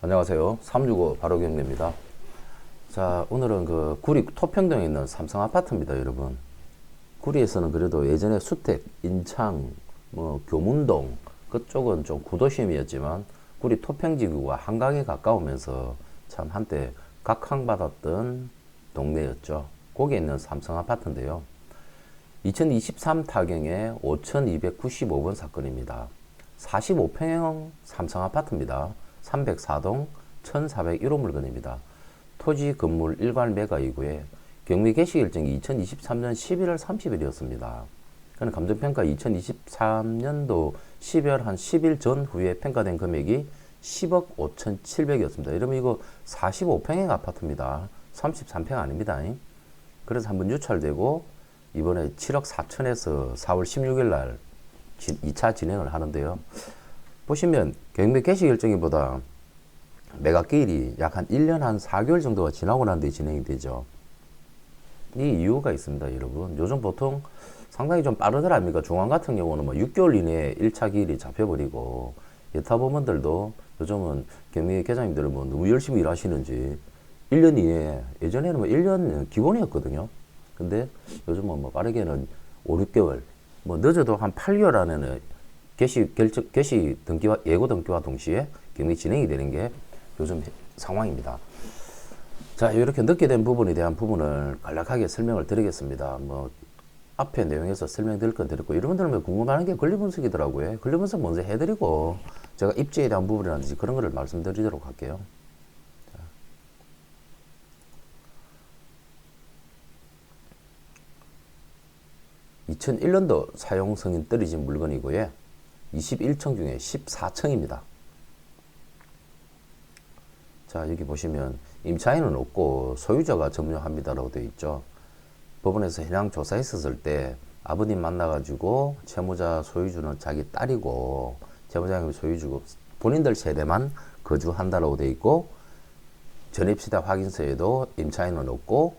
안녕하세요. 365 바로경례입니다. 자, 오늘은 그 구리 토평동에 있는 삼성 아파트입니다, 여러분. 구리에서는 그래도 예전에 수택, 인창, 교문동 그쪽은 좀 구도심이었지만 구리 토평지구가 한강에 가까우면서 참 한때 각광받았던 동네였죠. 거기에 있는 삼성 아파트인데요. 2023 타경에 5295번 사건입니다. 45평형 삼성 아파트입니다. 304동 1401호 물건입니다. 토지 건물 일괄 매각 이후에 경매 개시 일정이 2023년 11월 30일이었습니다. 그는 감정평가 2023년도 12월 한 10일 전후에 평가된 금액이 10억 5,700이었습니다. 이러면 이거 45평형 아파트입니다. 33평 아닙니다. 그래서 한번 유찰되고 이번에 7억 4천에서 4월 16일 날 2차 진행을 하는데요. 보시면 경매 개시 결정일보다 매각기일이 약 한 1년 한 4개월 정도가 지나고 난 뒤에 진행이 되죠. 이 이유가 있습니다, 여러분. 요즘 보통 상당히 좀 빠르더랍니까? 중앙 같은 경우는 뭐 6개월 이내에 1차 기일이 잡혀버리고, 예타법원들도 요즘은 경매 계장님들은 뭐 너무 열심히 일하시는지 1년 이내에, 예전에는 뭐 1년 기본이었거든요. 근데 요즘은 뭐 빠르게는 5, 6개월, 뭐 늦어도 한 8개월 안에는 개시 등기와 예고 등기와 동시에 경매 진행이 되는 게 요즘 상황입니다. 자, 이렇게 늦게 된 부분에 대한 부분을 간략하게 설명을 드리겠습니다. 뭐 앞에 내용에서 설명드릴 건 드렸고, 여러분들은 궁금한 게 권리분석이더라고요. 권리분석 먼저 해드리고 제가 입지에 대한 부분이라든지 그런 거를 말씀드리도록 할게요. 2001년도 사용 승인 떨어진 물건이고요. 21층 중에 14층입니다. 자, 여기 보시면 임차인은 없고 소유자가 점유합니다라고 되어 있죠. 법원에서 해당 조사했었을 때 아버님 만나가지고 채무자 소유주는 자기 딸이고 채무자가 소유주고 본인들 세대만 거주한다라고 되어 있고, 전입시대 확인서에도 임차인은 없고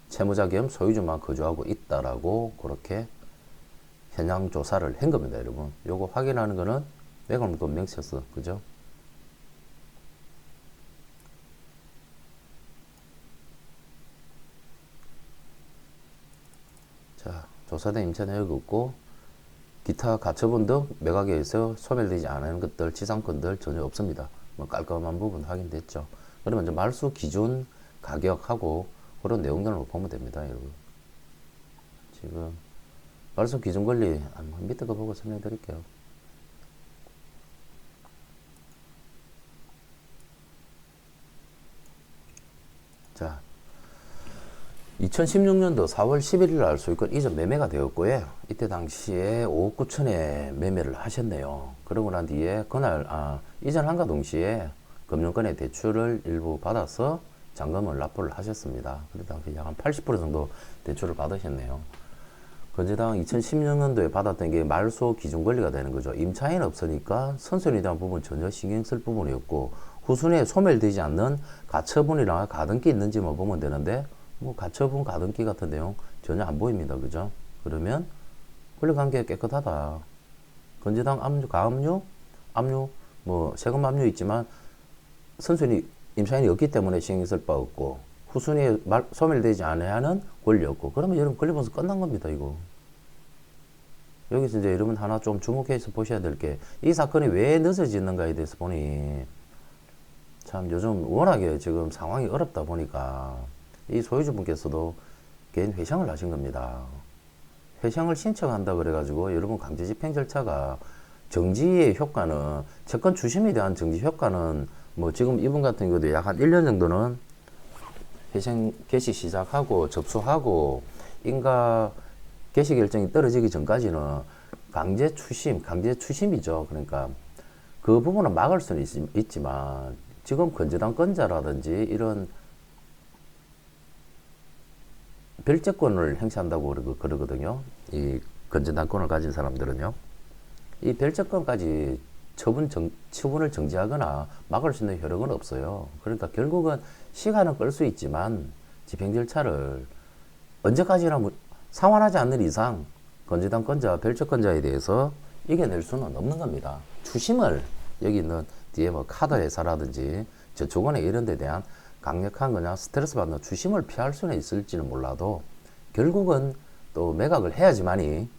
채무자 겸 소유주만 거주하고 있다라고 그렇게 현장 조사를 한 겁니다, 여러분. 요거 확인하는 거는 매각물권 명세서, 그죠? 자, 조사된 임차 내역이 없고 기타 가처분 등 매각에 의해서 소멸되지 않은 것들, 지상권들 전혀 없습니다. 뭐 깔끔한 부분 확인됐죠. 그러면 이제 말소 기준 가격하고 그런 내용들을 보면 됩니다, 여러분. 지금 말소 기준 권리 밑에 거 보고 설명해 드릴게요. 자, 2016년도 4월 11일 날 소유권 이전 매매가 되었고요. 이때 당시에 5억 9천에 매매를 하셨네요. 그러고 난 뒤에 그날 이전한과 동시에 금융권의 대출을 일부 받아서 잔금을 납부를 하셨습니다. 그때 당시 약 한 80% 정도 대출을 받으셨네요. 건재당 2016년도에 받았던 게 말소 기준 권리가 되는 거죠. 임차인 없으니까 선순위에 대한 부분 전혀 신경 쓸 부분이었고, 후순위에 소멸되지 않는 가처분이나 가등기 있는지만 보면 되는데, 뭐 가처분 가등기 같은 내용 전혀 안 보입니다, 그죠? 그러면 권리관계 깨끗하다. 건재당 압류, 가압류, 압류, 뭐 세금 압류 있지만 선순위 임차인이 없기 때문에 신경 쓸 바 없고, 후순위에 소멸되지 않아야 하는 권리 없고, 그러면 여러분 권리분석 끝난 겁니다, 이거. 여기서 이제 여러분 하나 좀 주목해서 보셔야 될 게, 이 사건이 왜 늦어지는가에 대해서 보니, 참 요즘 워낙에 지금 상황이 어렵다 보니까 이 소유주분께서도 개인 회상을 하신 겁니다. 회상을 신청한다 그래가지고 여러분 강제 집행 절차가, 정지의 효과는, 채권 추심에 대한 정지 효과는 뭐 지금 이분 같은 경우도 약 한 1년 정도는 회생 개시 시작하고 접수하고 인가 개시 결정이 떨어지기 전까지는 강제 추심이죠. 그러니까 그 부분은 막을 수는 있지만 지금 건재당 건자라든지 이런 별채권을 행사한다고 그러거든요. 이 건재당권을 가진 사람들은요. 이 별채권까지 처분을 정지하거나 막을 수 있는 효력은 없어요. 그러니까 결국은 시간은 끌 수 있지만 집행 절차를 언제까지나 상환하지 않는 이상 건재당 건자, 별채권자에 대해서 이겨낼 수는 없는 겁니다. 추심을, 여기 있는 뒤에 뭐 카드 회사라든지 저축은행 이런 데 대한 강력한 그냥 스트레스 받는 추심을 피할 수는 있을지는 몰라도 결국은 또 매각을 해야지만이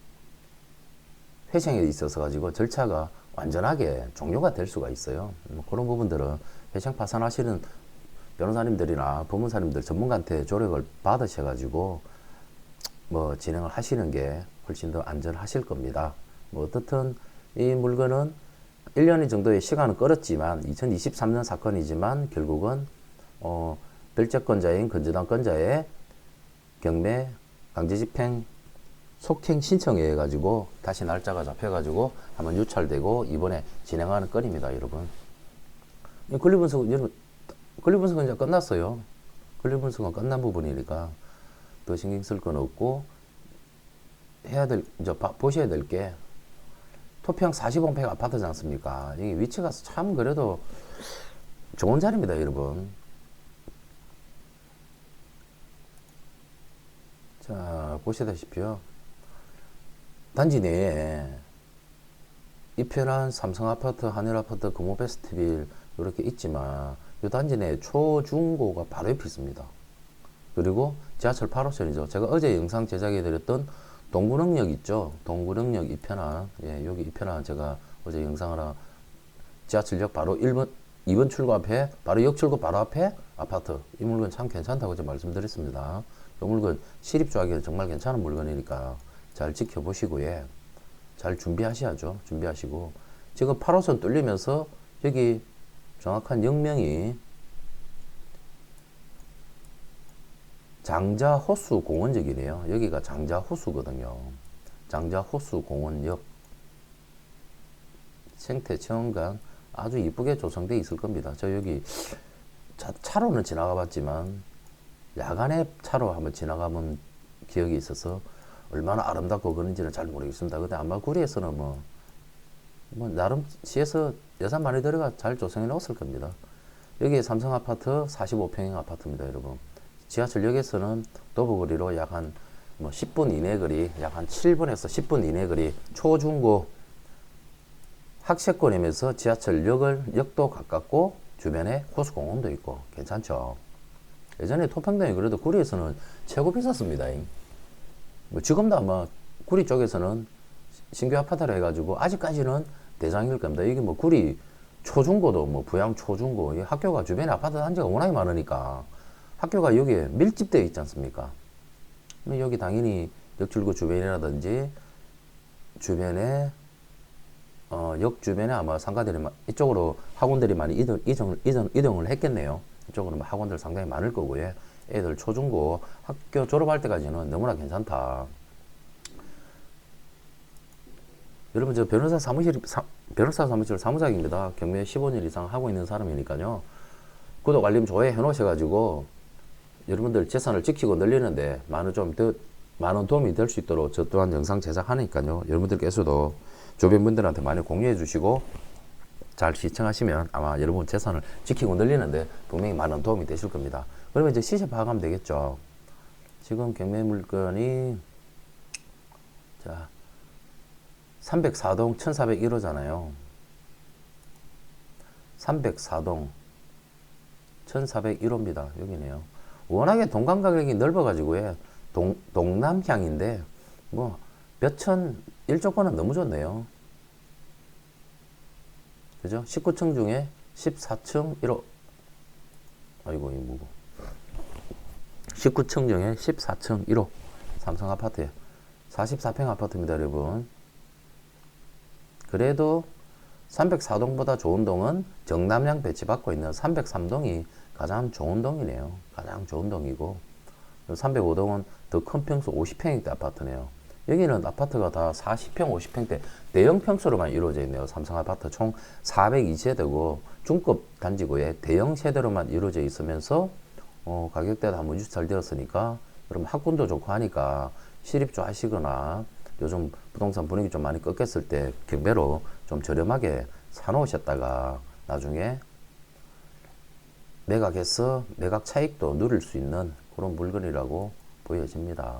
회생에 있어서 가지고 절차가 완전하게 종료가 될 수가 있어요. 뭐 그런 부분들은 회생 파산하시는 변호사님들이나 법무사님들 전문가한테 조력을 받으셔가지고 뭐 진행을 하시는 게 훨씬 더 안전하실 겁니다. 뭐 어떻든 이 물건은 1년 정도의 시간은 끌었지만 2023년 사건이지만 결국은 별채권자인 건재단 건자의 경매 강제집행 속행 신청에 의해 가지고 다시 날짜가 잡혀 가지고 한번 유찰되고 이번에 진행하는 건입니다, 여러분. 권리분석은 이제 끝났어요. 권리분석은 끝난 부분이니까 더 신경 쓸 건 없고 이제 보셔야 될 게 토평 40원팩 아파트지 않습니까? 이게 위치가 참 그래도 좋은 자리입니다, 여러분. 자, 보시다시피요. 단지 내에 이편한 삼성아파트, 하늘아파트, 금호베스트빌 이렇게 있지만 이 단지 내에 초중고가 바로 옆에 있습니다. 그리고 지하철 8호선이죠. 제가 어제 영상 제작해 드렸던 동구릉역 있죠. 동구릉역 이편한, 예, 여기 이편한 제가 어제 영상을 지하철역 바로 2번 출구 앞에 바로 역출구 바로 앞에 아파트. 이 물건 참 괜찮다고 제가 말씀드렸습니다. 이 물건 시립주하기는 정말 괜찮은 물건이니까 잘 지켜보시고, 예, 잘 준비하셔야죠. 준비하시고 지금 8호선 뚫리면서 여기 정확한 역명이 장자호수공원역이네요. 여기가 장자호수거든요. 장자호수공원역 생태체험관 아주 이쁘게 조성되어 있을 겁니다. 저 여기 차로는 지나가 봤지만 야간에 차로 한번 지나가본 기억이 있어서 얼마나 아름답고 그런지는 잘 모르겠습니다. 근데 아마 구리에서는 뭐 나름 시에서 예산 많이 들어가 잘 조성해 놓았을 겁니다. 여기 삼성아파트 45평형 아파트입니다, 여러분. 지하철역에서는 도보거리로 약 한 10분 이내 거리, 약 한 7분에서 10분 이내 거리, 초중고 학세권이면서 역도 가깝고 주변에 호수공원도 있고 괜찮죠. 예전에 토평동이 그래도 구리에서는 최고 비쌌습니다. 뭐 지금도 아마 구리 쪽에서는 신규 아파트를 해가지고 아직까지는 대장일 겁니다. 이게 뭐 구리 초중고도 뭐 부양 초중고 이 학교가 주변에 아파트 단지가 워낙에 많으니까 학교가 여기에 밀집되어 있지 않습니까? 여기 당연히 역출구 주변이라든지 주변에 역 주변에 아마 상가들이 이쪽으로 학원들이 많이 이동을 했겠네요. 이쪽으로 학원들 상당히 많을 거고요. 애들 초중고 학교 졸업할 때까지는 너무나 괜찮다. 여러분, 저 변호사 사무실 사무장입니다. 경매 15년 이상 하고 있는 사람이니까요. 구독, 알림, 좋아요 해놓으셔가지고 여러분들 재산을 지키고 늘리는데 많은 도움이 될 수 있도록 저 또한 영상 제작하니까요. 여러분들께서도 주변 분들한테 많이 공유해 주시고 잘 시청하시면 아마 여러분 재산을 지키고 늘리는데 분명히 많은 도움이 되실 겁니다. 그러면 이제 시세 파악하면 되겠죠. 지금 경매 물건이 자 304동 1401호잖아요. 304동 1401호입니다. 여기네요. 워낙에 동강 가격이 넓어가지고 동남향인데 뭐 몇천 1조권은 너무 좋네요. 그죠? 19층 중에 14층 1호. 아이고, 이 뭐고. 19층 중에 14층 1호. 삼성 아파트에 44평 아파트입니다, 여러분. 그래도 304동보다 좋은 동은 정남향 배치받고 있는 303동이 가장 좋은 동이네요. 가장 좋은 동이고 305동은 더 큰 평수 50평대 아파트네요. 여기는 아파트가 다 40평, 50평대 대형 평수로만 이루어져 있네요. 삼성 아파트 총 402세대고 중급 단지구에 대형 세대로만 이루어져 있으면서 가격대도 한번 유찰 되었으니까 여러분 학군도 좋고 하니까 시립주 하시거나 요즘 부동산 분위기 좀 많이 꺾였을 때 경매로 좀 저렴하게 사놓으셨다가 나중에 매각해서 매각 차익도 누릴 수 있는 그런 물건이라고 보여집니다.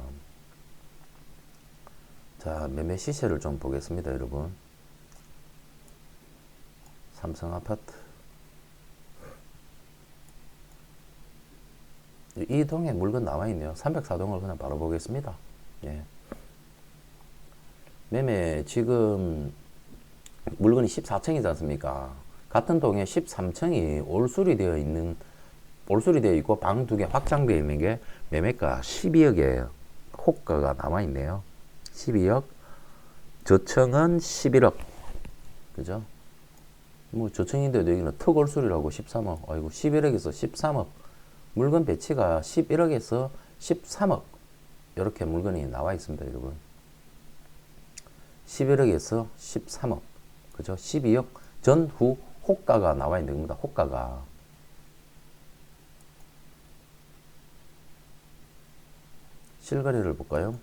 자, 매매 시세를 좀 보겠습니다, 여러분. 삼성 아파트 이 동에 물건 나와 있네요. 304동을 그냥 바로 보겠습니다. 예. 매매 지금 물건이 14층이지 않습니까? 같은 동에 13층이 올수리되어 있고 방 2개 확장되어 있는 게 매매가 12억에 호가가 나와 있네요. 12억. 저층은 11억. 그죠? 뭐 저층인데도 여기는 특올수리라고 13억. 아이고 11억에서 13억. 물건 배치가 11억에서 13억. 이렇게 물건이 나와 있습니다, 여러분. 11억에서 13억. 그죠? 12억 전후 호가가 나와 있는 겁니다. 호가가. 실거래를 볼까요?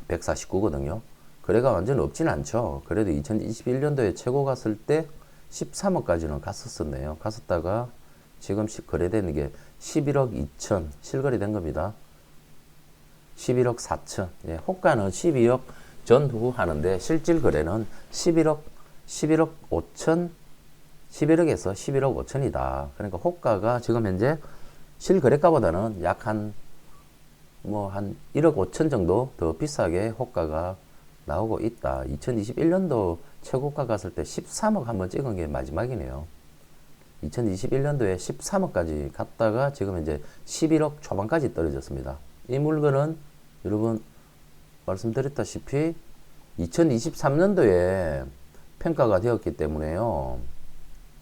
149거든요. 거래가 완전 없진 않죠. 그래도 2021년도에 최고 갔을 때 13억까지는 갔었었네요. 갔었다가 지금 거래되는 게 11억 2천 실거래된 겁니다. 11억 4천. 예, 호가는 12억 전후 하는데 실질 거래는 11억 5천 11억에서 11억 5천이다. 그러니까 호가가 지금 현재 실거래가보다는 약 한 1억 5천 정도 더 비싸게 호가가 나오고 있다. 2021년도 최고가 갔을 때 13억 한번 찍은 게 마지막이네요. 2021년도에 13억까지 갔다가 지금 이제 11억 초반까지 떨어졌습니다. 이 물건은 여러분 말씀드렸다시피 2023년도에 평가가 되었기 때문에요.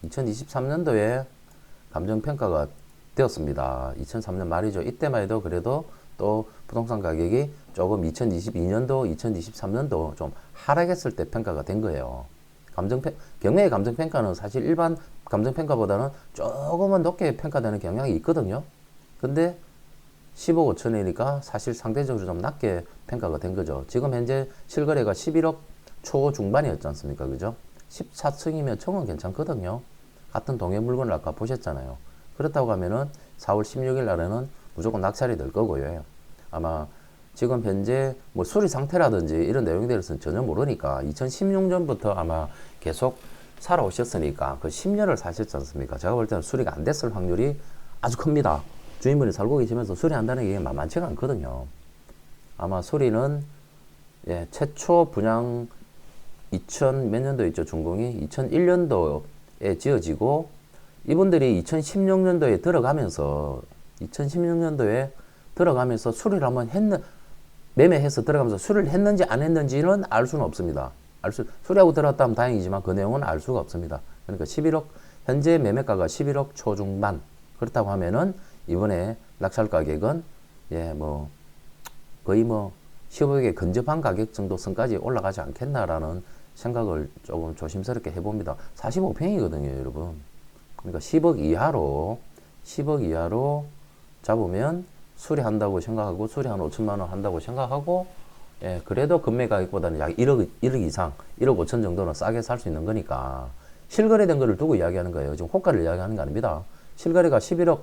2023년도에 감정평가가 되었습니다. 2003년 말이죠. 이때만 해도 그래도 또 부동산 가격이 조금 2022년도, 2023년도 좀 하락했을 때 평가가 된 거예요. 경매의 감정평가는 사실 일반 감정평가보다는 조금은 높게 평가되는 경향이 있거든요. 근데 15억 5천이니까 사실 상대적으로 좀 낮게 평가가 된 거죠. 지금 현재 실거래가 11억 초중반이었지 않습니까? 그죠? 14층이면 청은 괜찮거든요. 같은 동해 물건을 아까 보셨잖아요. 그렇다고 하면은 4월 16일 날에는 무조건 낙찰이 될 거고요. 아마 지금 현재 뭐 수리 상태라든지 이런 내용에 대해서는 전혀 모르니까 2016년부터 아마 계속 살아오셨으니까 그 10년을 사셨지 않습니까? 제가 볼 때는 수리가 안 됐을 확률이 아주 큽니다. 주인분이 살고 계시면서 수리한다는 게 만만치가 않거든요. 아마 수리는 최초 분양 2000 몇 년도 있죠, 준공이 2001년도에 지어지고 이분들이 2016년도에 들어가면서 수리를 한번 매매해서 들어가면서 수리를 했는지 안 했는지는 알 수는 없습니다. 수리하고 들어갔다면 다행이지만 그 내용은 알 수가 없습니다. 그러니까 11억, 현재 매매가가 11억 초중반. 그렇다고 하면은 이번에 낙찰 가격은 거의 15억에 근접한 가격 정도 선까지 올라가지 않겠나라는 생각을 조금 조심스럽게 해봅니다. 45평이거든요, 여러분. 그러니까 10억 이하로 잡으면 수리한다고 생각하고 수리 한 5천만 원 한다고 생각하고 그래도 금매 가격보다는 약 1억 이상 1억 5천 정도는 싸게 살 수 있는 거니까 실거래된 거를 두고 이야기하는 거예요. 지금 호가를 이야기하는 게 아닙니다. 실거래가 11억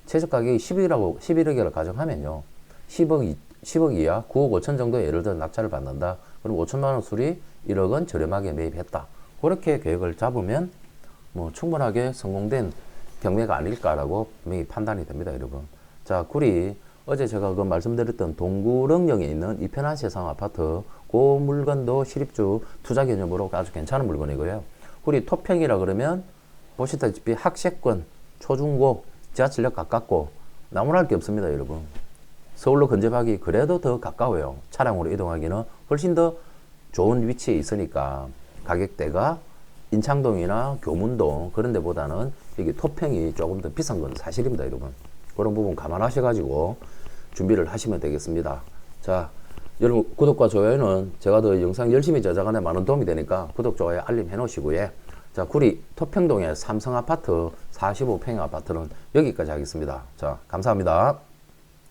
최저 가격이 11억이라고 가정하면요. 10억 이하 9억 5천 정도 예를 들어 낙찰을 받는다. 그럼 5천만 원 수리 1억은 저렴하게 매입했다. 그렇게 계획을 잡으면 충분하게 성공된 경매가 아닐까라고 분명히 판단이 됩니다, 여러분. 자, 구리 어제 제가 말씀드렸던 동구릉역에 있는 이편한 세상 아파트 그 물건도 실입주 투자 개념으로 아주 괜찮은 물건이고요. 구리 토평이라 그러면 보시다시피 학세권 초중고 지하철역 가깝고 나무랄 게 없습니다, 여러분. 서울로 근접하기 그래도 더 가까워요. 차량으로 이동하기는 훨씬 더 좋은 위치에 있으니까 가격대가 인창동이나 교문동 그런 데보다는 여기 토평이 조금 더 비싼 건 사실입니다, 여러분. 그런 부분 감안하셔가지고 준비를 하시면 되겠습니다. 자, 여러분 구독과 좋아요는 제가 더 영상 열심히 제작하는 데 많은 도움이 되니까 구독, 좋아요, 알림 해놓으시고요. 자, 구리 토평동의 삼성아파트 45평 아파트는 여기까지 하겠습니다. 자, 감사합니다.